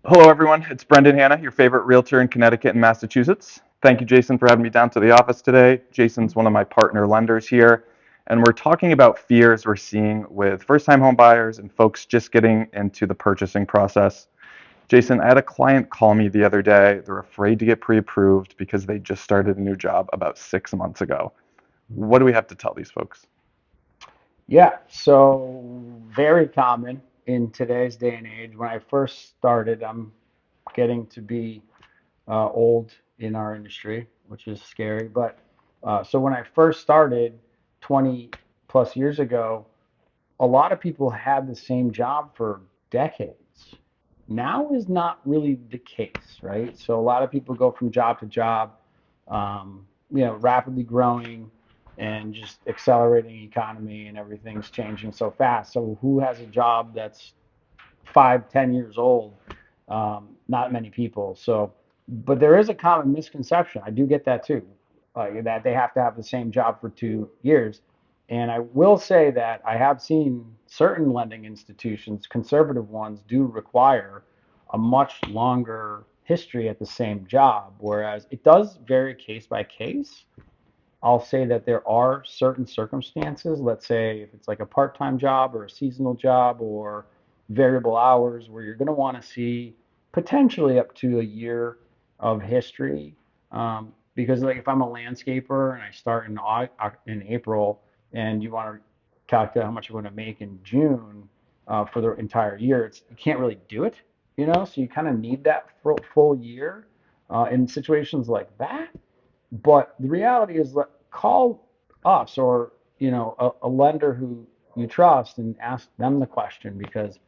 Hello, everyone. It's Brendan Hanna, your favorite realtor in Connecticut and Massachusetts. Thank you, Jason, for having me down to the office today. Jason's one of my partner lenders here, and we're talking about fears we're seeing with first-time home buyers and folks just getting into the purchasing process. Jason, I had a client call me the other day. They're afraid to get pre-approved because they just started a new job about 6 months ago. What do we have to tell these folks? Yeah, so very common in today's day and age. When I first started, I'm getting to be old in our industry, which is scary. But so when I first started 20 plus years ago, a lot of people had the same job for decades. Now is not really the case, right? So a lot of people go from job to job, rapidly growing and just accelerating economy and everything's changing so fast. So who has a job that's 5, 10 years old? Not many people. So, but there is a common misconception. I do get that too, that they have to have the same job for 2 years. And I will say that I have seen certain lending institutions, conservative ones, do require a much longer history at the same job, whereas it does vary case by case. I'll say that there are certain circumstances, let's say if it's like a part-time job or a seasonal job or variable hours, where you're going to want to see potentially up to a year of history. Because like if I'm a landscaper and I start in April and you want to calculate how much you're going to make in June for the entire year, you can't really do it, So you kind of need that full year in situations like that. But the reality is that call us or a lender who you trust and ask them the question because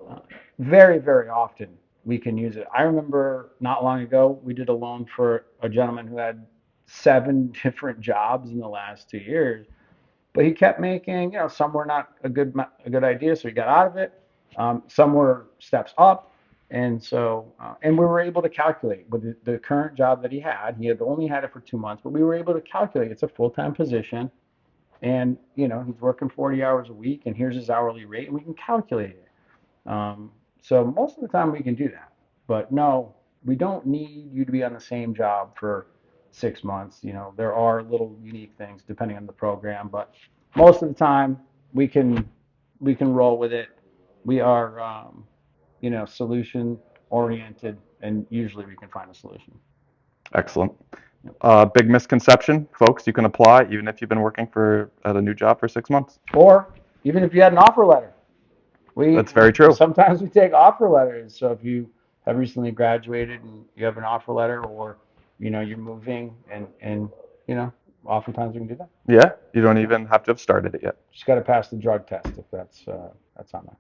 uh, very, very often we can use it. I remember not long ago we did a loan for a gentleman who had 7 different jobs in the last 2 years, but he kept making, some were not a good idea, so he got out of it. Some were steps up, and so and we were able to calculate with the current job that he had. He had only had it for 2 months, but we were able to calculate it's a full-time position, and he's working 40 hours a week, and here's his hourly rate, and we can calculate it. So most of the time we can do that, but no, we don't need you to be on the same job for 6 months. There are little unique things depending on the program, but most of the time we can we can roll with it. We are solution oriented, and usually we can find a solution. Excellent. Big misconception, folks, you can apply even if you've been working at a new job for 6 months. Or even if you had an offer letter, we That's very true. sometimes we take offer letters. So if you have recently graduated and you have an offer letter, or you're moving, and you know, oftentimes we can do that. Yeah, you don't Yeah, even have to have started it yet. just got to pass the drug test if that's on there.